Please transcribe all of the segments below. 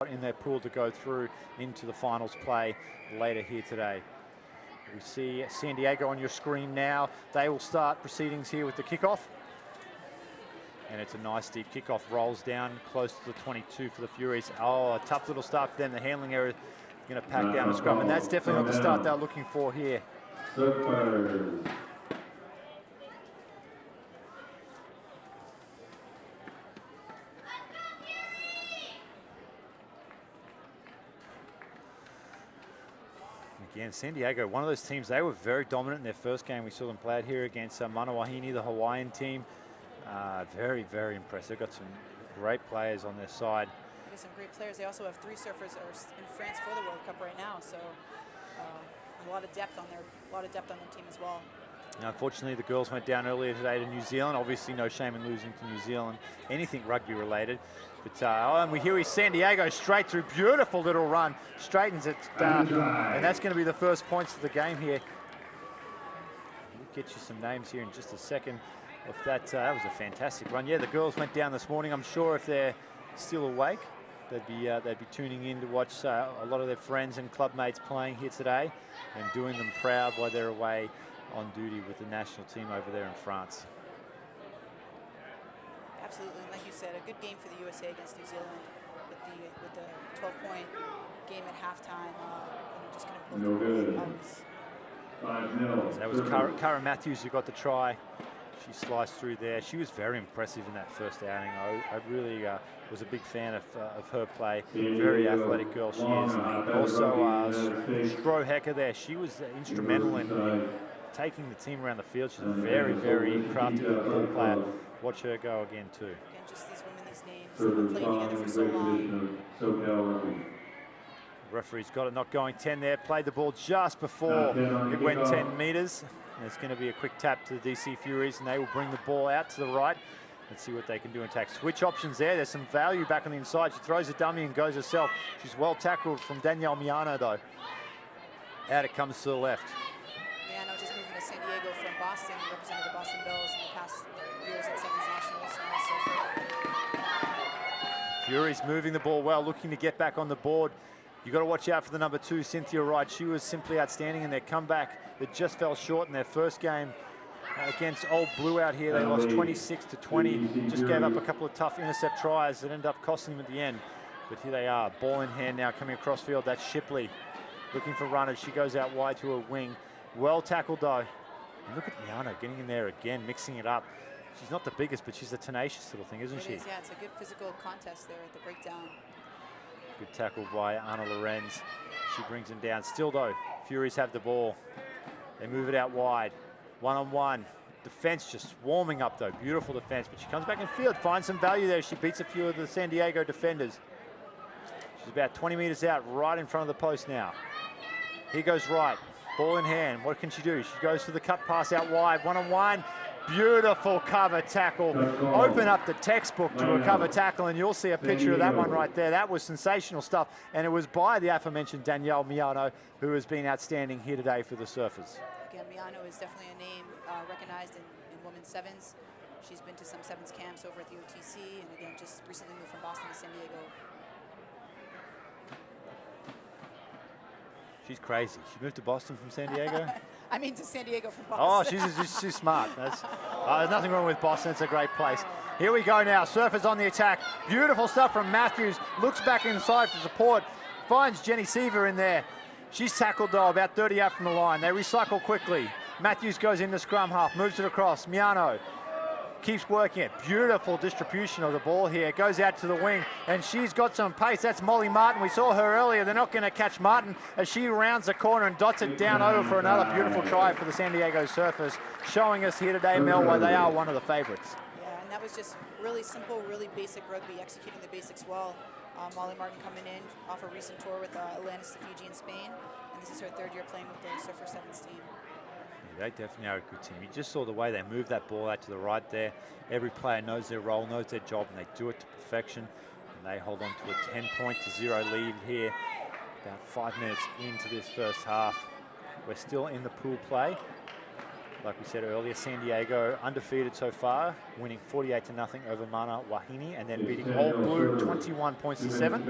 in their pool to go through into the finals play later here today. We see San Diego on your screen now. They will start proceedings here with the kickoff. And it's a nice deep kickoff, rolls down close to the 22 for the Furies. Oh, a tough little start for them. The handling area going to pack down the scrum, and that's definitely not the start they're looking for here. Again, San Diego, one of those teams, they were very dominant in their first game. We saw them play out here against Manawahini, the Hawaiian team. Very, very impressive. They've got some great players on their side. Some great players. They also have 3 surfers in France for the World Cup right now, so a lot of depth on their team as well. Now, unfortunately, the girls went down earlier today to New Zealand. Obviously, no shame in losing to New Zealand, anything rugby related. But and we hear San Diego straight through, beautiful little run, straightens it, and that's going to be the first points of the game here. We'll get you some names here in just a second. If that was a fantastic run. Yeah, the girls went down this morning. I'm sure if they're still awake, they'd be tuning in to watch a lot of their friends and club mates playing here today and doing them proud while they're away on duty with the national team over there in France. Absolutely, and like you said, a good game for the USA against New Zealand with the 12-point game at halftime. Just going to pull through. That was Cara Matthews who got the try. She sliced through there. She was very impressive in that first outing. I really was a big fan of her play. Very athletic girl she is. And also Stro Hecker there. She was instrumental in taking the team around the field. She's a very, very crafty little ball player. Watch her go again too. Again, just these women, these names, they've been playing together for so long. Referee's got it, not going 10 there. Played the ball just before it went 10 meters. There's going to be a quick tap to the DC Furies, and they will bring the ball out to the right. Let's see what they can do in attack. Switch options there. There's some value back on the inside. She throws a dummy and goes herself. She's well tackled from Danielle Miano, though. Out it comes to the left. Miano just moving to San Diego from Boston, represented the Boston Bells in the past years at Sevens Nationals. Furies moving the ball well, looking to get back on the board. You've got to watch out for the number 2, Cynthia Wright. She was simply outstanding in their comeback. It just fell short in their first game against Old Blue out here. They lost 26-20. Just gave up a couple of tough intercept tries that ended up costing them at the end. But here they are, ball in hand now coming across field. That's Shipley looking for runners. She goes out wide to her wing. Well tackled though. And look at Miano getting in there again, mixing it up. She's not the biggest, but she's a tenacious little thing, isn't she? It is, yeah, it's a good physical contest there at the breakdown. Good tackle by Anna Lorenz. She brings him down. Still though, Furies have the ball. They move it out wide. One-on-one. Defense just warming up though. Beautiful defense, but she comes back in field, finds some value there. She beats a few of the San Diego defenders. She's about 20 meters out, right in front of the post now. Here goes Wright. Ball in hand. What can she do? She goes for the cut pass out wide. One-on-one. Beautiful cover tackle. Open up the textbook to a cover tackle and you'll see a picture of that one right there. That was sensational stuff. And it was by the aforementioned Danielle Miano, who has been outstanding here today for the Surfers. Again, Miano is definitely a name recognized in women's sevens. She's been to some sevens camps over at the OTC and again, just recently moved from Boston to San Diego. She's crazy. She moved to Boston from San Diego? I mean to San Diego from Boston. Oh, she's smart. There's nothing wrong with Boston. It's a great place. Here we go now. Surfers on the attack. Beautiful stuff from Matthews. Looks back inside for support. Finds Jenny Seaver in there. She's tackled though, about 30 out from the line. They recycle quickly. Matthews goes in the scrum half, moves it across. Miano keeps working it. Beautiful distribution of the ball here. Goes out to the wing, and she's got some pace. That's Molly Martin. We saw her earlier. They're not going to catch Martin as she rounds the corner and dots it down over for another beautiful try for the San Diego Surfers, showing us here today, Mel, why they are one of the favorites. Yeah, and that was just really simple, really basic rugby, executing the basics well. Molly Martin coming in off a recent tour with Atlantis to Fiji in Spain, and this is her 3rd year playing with the Surfer Sevens team. They definitely are a good team. You just saw the way they move that ball out to the right there. Every player knows their role, knows their job, and they do it to perfection. And they hold on to a 10-0 lead here. About 5 minutes into this first half. We're still in the pool play. Like we said earlier, San Diego undefeated so far, winning 48-0 over Mana Wahine, and then beating Old Blue 21 points to 7,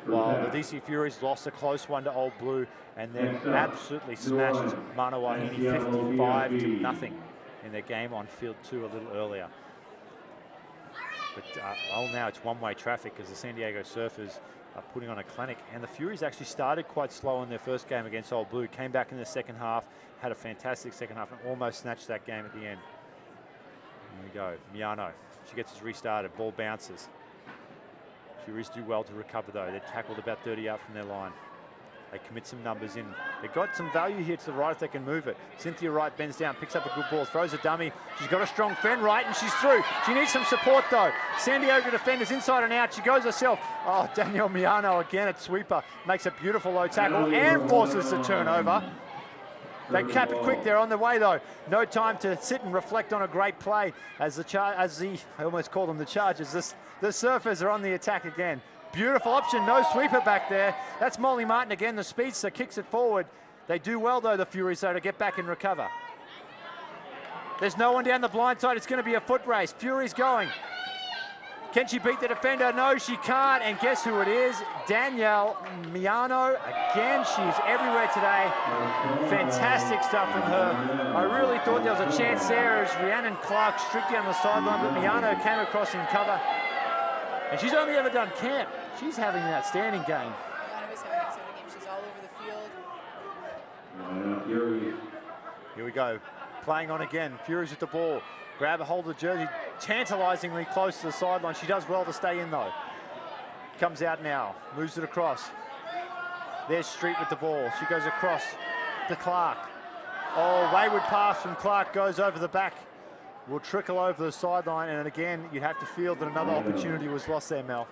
while the DC Furies lost a close one to Old Blue, and then absolutely smashed Mana Wahine 55-0 in their game on field 2 a little earlier. But now it's one-way traffic because the San Diego Surfers are putting on a clinic, and the Furies actually started quite slow in their first game against Old Blue, came back in the second half, had a fantastic second half, and almost snatched that game at the end. Here we go, Miano, she gets us restarted, ball bounces. Furies do well to recover though. They're tackled about 30 out from their line. They commit some numbers in. They've got some value here to the right if they can move it. Cynthia Wright bends down, picks up a good ball, throws a dummy. She's got a strong fend right, and she's through. She needs some support though. San Diego defenders inside and out. She goes herself. Oh, Danielle Miano again at sweeper. Makes a beautiful low tackle and forces the turnover. They cap it quick. They're on the way though. No time to sit and reflect on a great play as I almost call them the Chargers. The Surfers are on the attack again. Beautiful option, no sweeper back there. That's Molly Martin again, the speedster kicks it forward. They do well though, the Furies, though, to get back and recover. There's no one down the blind side. It's going to be a foot race. Furies going. Can she beat the defender? No, she can't. And guess who it is? Danielle Miano. Again, she's everywhere today. Fantastic stuff from her. I really thought there was a chance there as Rhiannon Clark stripped down the sideline, but Miano came across in cover. And she's only ever done camp. She's having an outstanding game. Miano is having an outstanding game. She's all over the field. Here we go. Playing on again. Furies with the ball. Grab a hold of the jersey. Tantalizingly close to the sideline. She does well to stay in though. Comes out now. Moves it across. There's Street with the ball. She goes across to Clark. Oh, wayward pass from Clark goes over the back. Will trickle over the sideline, and again, you'd have to feel that another opportunity was lost there, Mel.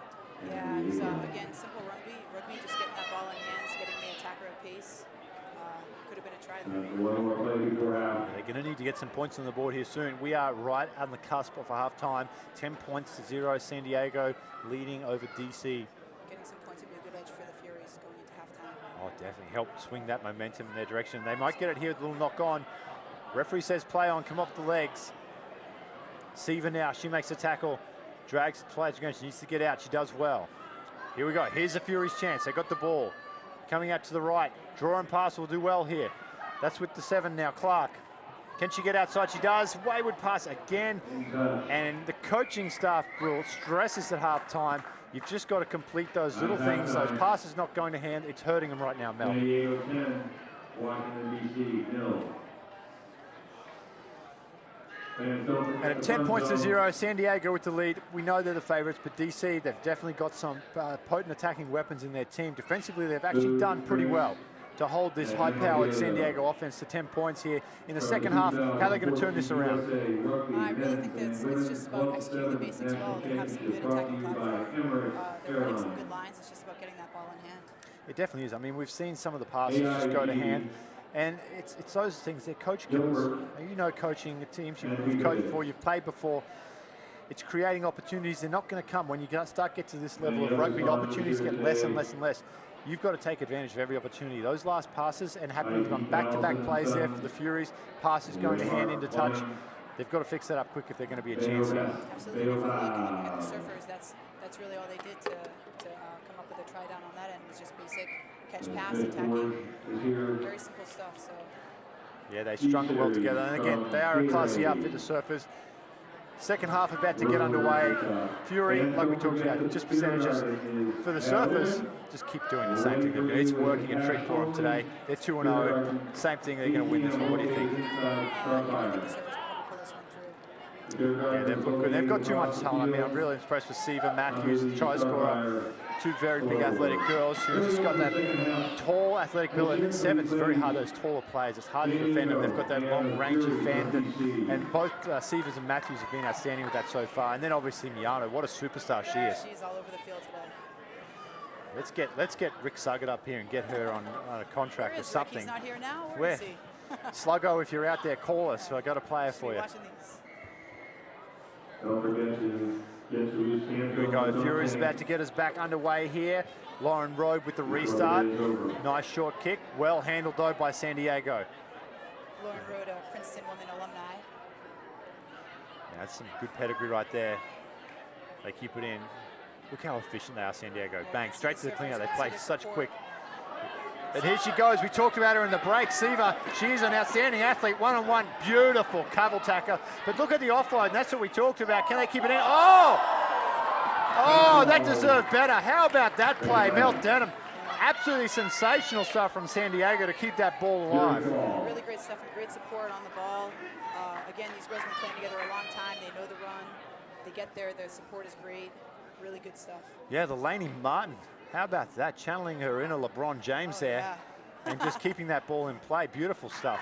Yeah, it was, again, simple rugby, just getting that ball in hands, getting the attacker at pace. Could have been a try there. They're going to need to get some points on the board here soon. We are right on the cusp of a half-time. 10 points to 0, San Diego leading over DC. Getting some points would be a good edge for the Furies going into halftime. Oh, definitely help swing that momentum in their direction. They might get it here with a little knock on. Referee says play on, come off the legs. Siva now, she makes a tackle, drags the players again. She needs to get out, she does well. Here we go, here's the Furies' chance. They got the ball. Coming out to the right, draw and pass will do well here. That's with the 7 now, Clark. Can she get outside? She does. Wayward pass again. And the coaching staff will stress this at halftime. You've just got to complete those little things. Those passes not going to hand. It's hurting them right now, Mel. And at 10 points to 0, San Diego with the lead. We know they're the favourites, but DC, they've definitely got some potent attacking weapons in their team. Defensively, they've actually done pretty well to hold this high-powered San Diego offense to 10 points here. In the second half, how are they going to turn this around? I really think that it's just about executing the basics well. They have some good attacking platform. They're running some good lines. It's just about getting that ball in hand. It definitely is. I mean, we've seen some of the passes just go to hand. And it's those things, they're coach killers. You know coaching the teams, you've coached before, you've played before. It's creating opportunities. They're not going to come. When you start get to this level of rugby, opportunities get less and less and less. You've got to take advantage of every opportunity. Those last passes, and happening on back-to-back plays there for the Furies, passes going to hand into touch. They've got to fix that up quick if they're going to be a chance here. Absolutely. If you look at the Surfers, that's really all they did to come up with a try down on that end. It was just basic catch, pass, attacking. Very simple stuff. So. Yeah, they strung well together. And again, they are a classy outfit, the Surfers. Second half about to get underway. Fury, like we talked about, just percentages. For the Surfers, just keep doing the same thing. It's working a treat for them today. They're 2-0. Same thing, they're going to win this one. What do you think? I think the Surfers will probably pull this one through. Yeah, they've looked good. They've got too much talent. I mean, I'm really impressed with Siva Matthews, the try scorer. Two very big athletic girls who've just got that tall athletic build. And at 7, it's very hard, those taller players. It's hard to defend them. They've got that long range of fend. And both Sivas and Matthews have been outstanding with that so far. And then obviously Miano, what a superstar she is. She's all over the field today. Let's get Rick Suggett up here and get her on a contract or something. He's not here now. Where is he? Sluggo, if you're out there, call us. So I got a player for you. Watching these. Here we go. Fury's about to get us back underway here. Lauren Road with the restart. Nice short kick. Well handled though by San Diego. Lauren Road, a Princeton woman alumni. Yeah, that's some good pedigree right there. They keep it in. Look how efficient they are, San Diego. Yeah, Bang, straight to the clean out. They surfers, play their such support. quick. And here she goes. We talked about her in the break. Siva, she's an outstanding athlete. One-on-one, beautiful cavel tacker. But look at the offload, and that's what we talked about. Can they keep it in? Oh! Oh, that deserved better. How about that play, Mel Denham? Absolutely sensational stuff from San Diego to keep that ball alive. Really great stuff and great support on the ball. Again, these girls have been playing together a long time. They know the run. They get there. Their support is great. Really good stuff. Yeah, the Lainey Martin. How about that? Channeling her inner LeBron James there. Yeah. And just keeping that ball in play. Beautiful stuff.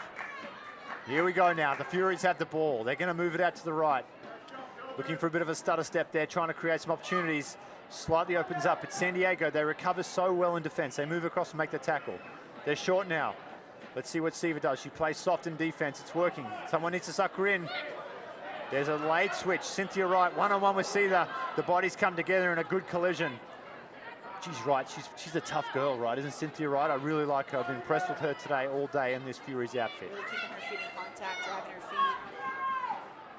Here we go now. The Furies have the ball. They're going to move it out to the right. Looking for a bit of a stutter step there, trying to create some opportunities. Slightly opens up. It's San Diego. They recover so well in defense. They move across and make the tackle. They're short now. Let's see what Siva does. She plays soft in defense. It's working. Someone needs to suck her in. There's a late switch. Cynthia Wright, one-on-one with Siva. The bodies come together in a good collision. She's right. She's a tough girl, right? Isn't Cynthia Wright? I really like her. I've been impressed with her today all day in this Furies outfit. Really keeping her feet in contact, driving her feet,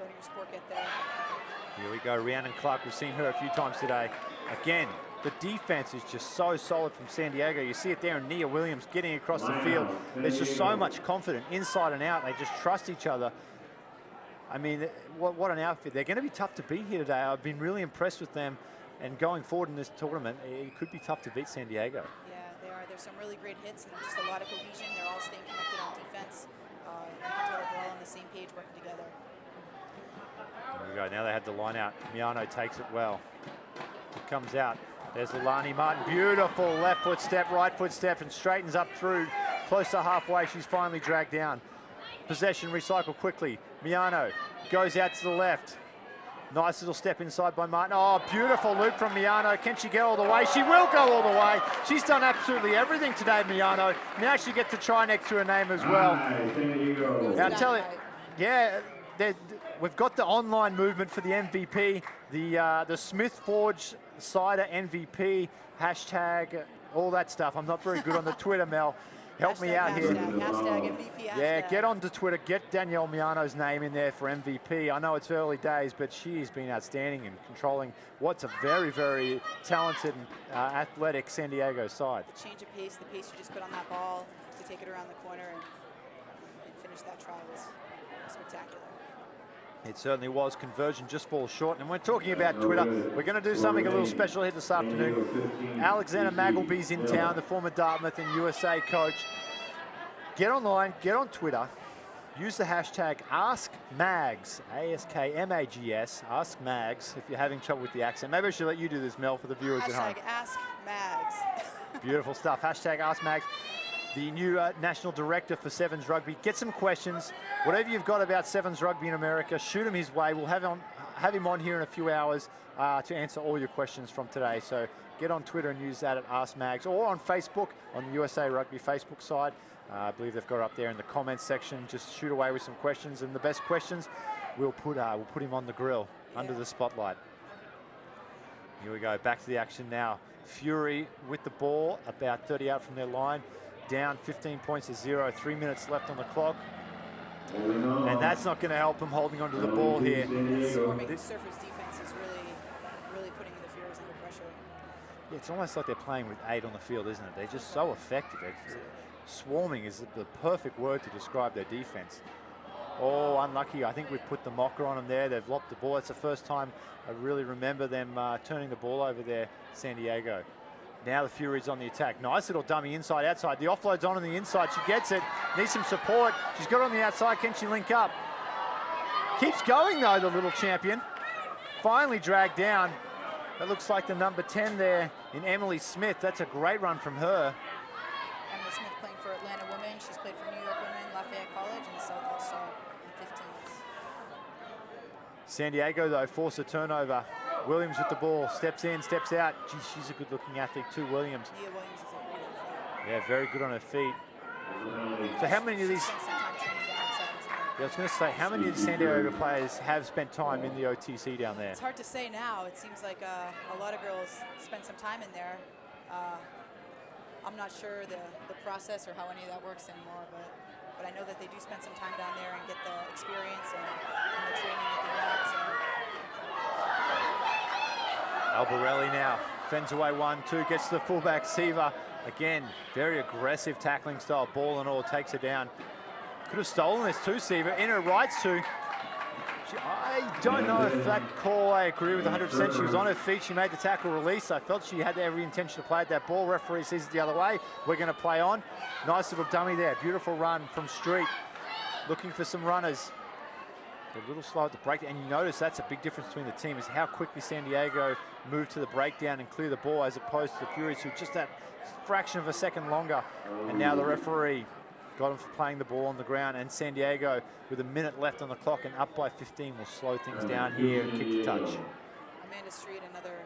letting her sport get there. Here we go, Rhiannon Clark. We've seen her a few times today. Again, the defense is just so solid from San Diego. You see it there in Nia Williams getting across the field. There's just so much confidence inside and out. They just trust each other. I mean, what an outfit. They're going to be tough to beat here today. I've been really impressed with them. And going forward in this tournament, it could be tough to beat San Diego. Yeah, they are. There's some really great hits and just a lot of cohesion. They're all staying connected on defense. You can tell that they're all on the same page working together. There we go. Now they have the line out. Miano takes it well. It comes out. There's Lilani Martin. Beautiful left foot step, right foot step, and straightens up through. Close to halfway. She's finally dragged down. Possession recycled quickly. Miano goes out to the left. Nice little step inside by Martin. Oh, beautiful loop from Miano. Can she go all the way? She will go all the way. She's done absolutely everything today, Miano. Now she gets to try next to her name as well. Now, tell you, yeah, we've got the online movement for the MVP, the Smith Forge Cider MVP, hashtag, all that stuff. I'm not very good on the Twitter, Mel. Help me out here. Hashtag MVP. Yeah, get onto Twitter. Get Danielle Miano's name in there for MVP. I know it's early days, but she has been outstanding in controlling what's a very, very talented and athletic San Diego side. The change of pace, the pace you just put on that ball to take it around the corner and finish that try was spectacular. It certainly was. Conversion just falls short. And we're talking about Twitter. We're going to do something a little special here this afternoon. Alexander Maggleby's in town, the former Dartmouth and USA coach. Get online, get on Twitter. Use the hashtag AskMags, AskMags, AskMags, if you're having trouble with the accent. Maybe I should let you do this, Mel, for the viewers at home. Hashtag AskMags. Beautiful stuff. Hashtag AskMags. The new national director for Sevens Rugby. Get some questions. Whatever you've got about Sevens Rugby in America, shoot him his way. We'll have him on here in a few hours to answer all your questions from today. So get on Twitter and use that at AskMags, or on Facebook, on the USA Rugby Facebook side. I believe they've got it up there in the comments section. Just shoot away with some questions, and the best questions, we'll put him on the grill, under the spotlight. Here we go, back to the action now. Fury with the ball, about 30 out from their line. Down 15 points to 0, 3 minutes left on the clock. And that's not going to help them holding onto the ball here. Swarming Surfers defense is really putting the Furies under pressure. Yeah, it's almost like they're playing with 8 on the field, isn't it? They're just so effective. Swarming is the perfect word to describe their defense. Oh, unlucky. I think we've put the mocker on them there. They've lopped the ball. It's the first time I really remember them turning the ball over there, San Diego. Now the Furies on the attack. Nice little dummy inside, outside. The offload's on the inside. She gets it. Needs some support. She's got it on the outside. Can she link up? Keeps going, though, the little champion. Finally dragged down. That looks like the number 10 there in Emily Smith. That's a great run from her. Emily Smith playing for Atlanta Women. She's played for New York Women, Lafayette College, and the South All-Star in 15s. San Diego, though, force a turnover. Williams with the ball, steps in, steps out. Gee, she's a good-looking athlete too, Williams. Nia Williams is a great athlete. Yeah, very good on her feet. So how many of these... Spent some time training down in Sevens. I was going to say, how many of the San Diego players have spent time in the OTC down there? It's hard to say now. It seems like a lot of girls spend some time in there. I'm not sure the process or how any of that works anymore, but but I know that they do spend some time down there and get the experience and the training that they want. So. Albarelli now fends away 1-2, gets to the fullback Siva. Again, very aggressive tackling style, ball and all, takes her down. Could have stolen this too, Siva, in her rights too. I don't know if that call I agree with 100%. She was on her feet, she made the tackle release. I felt she had every intention to play at that ball. Referee sees it the other way. We're going to play on. Nice little dummy there, beautiful run from Street. Looking for some runners. A little slow at the breakdown, and you notice that's a big difference between the team, is how quickly San Diego moved to the breakdown and clear the ball, as opposed to the Furies, who just that fraction of a second longer. And now the referee got him for playing the ball on the ground, and San Diego, with a minute left on the clock and up by 15, will slow things down here and kick the touch. Amanda Street, another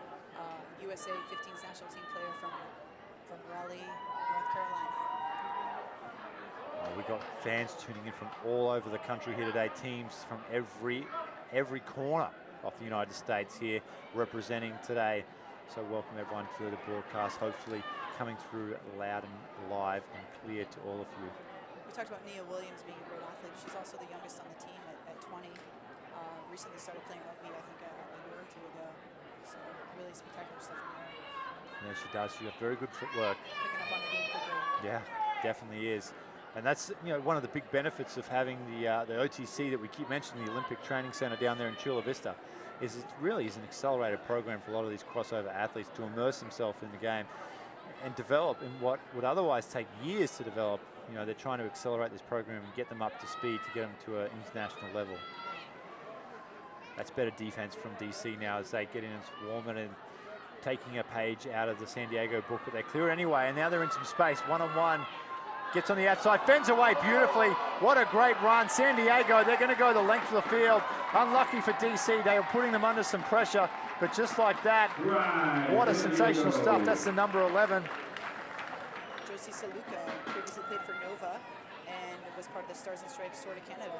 USA 15s national team player from Raleigh, North Carolina. We got fans tuning in from all over the country here today. Teams from every corner of the United States here representing today. So welcome everyone to the broadcast, hopefully coming through loud and live and clear to all of you. We talked about Nia Williams being a great athlete. She's also the youngest on the team at 20. Recently started playing rugby, I think, a year or two ago. So really spectacular stuff from her. Yeah, she does. She's got very good footwork. Picking up on the game quickly. Yeah, definitely is. And that's, you know, one of the big benefits of having the OTC that we keep mentioning, the Olympic Training Center down there in Chula Vista, is it really is an accelerated program for a lot of these crossover athletes to immerse themselves in the game and develop in what would otherwise take years to develop. You know, they're trying to accelerate this program and get them up to speed to get them to an international level. That's better defense from DC now as they get in and swarm it and taking a page out of the San Diego book, but they clear it anyway, and now they're in some space, one-on-one. Gets on the outside, fends away beautifully. What a great run. San Diego, they're going to go the length of the field. Unlucky for DC, they were putting them under some pressure, but just like that, what a sensational stuff. That's the number 11. Josie Saluka previously played for Nova and was part of the Stars and Stripes Tour to Canada.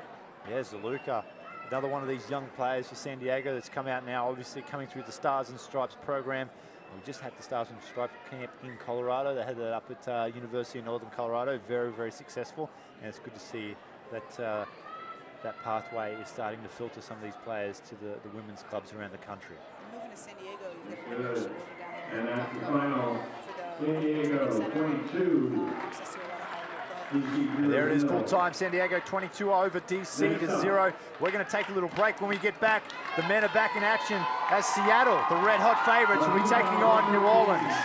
Yeah, Zaluka, another one of these young players for San Diego that's come out now, obviously coming through the Stars and Stripes program. We just had the Stars and Stripes camp in Colorado. They had that up at University of Northern Colorado. Very, very successful. And it's good to see that that pathway is starting to filter some of these players to the women's clubs around the country. And moving to San Diego, you've got a great issue over down there. And for the training center, access to a lot of higher clubs. And there it is, full time. San Diego 22 over DC to 0. We're going to take a little break. When we get back, the men are back in action as Seattle, the red hot favorites, will be taking on New Orleans.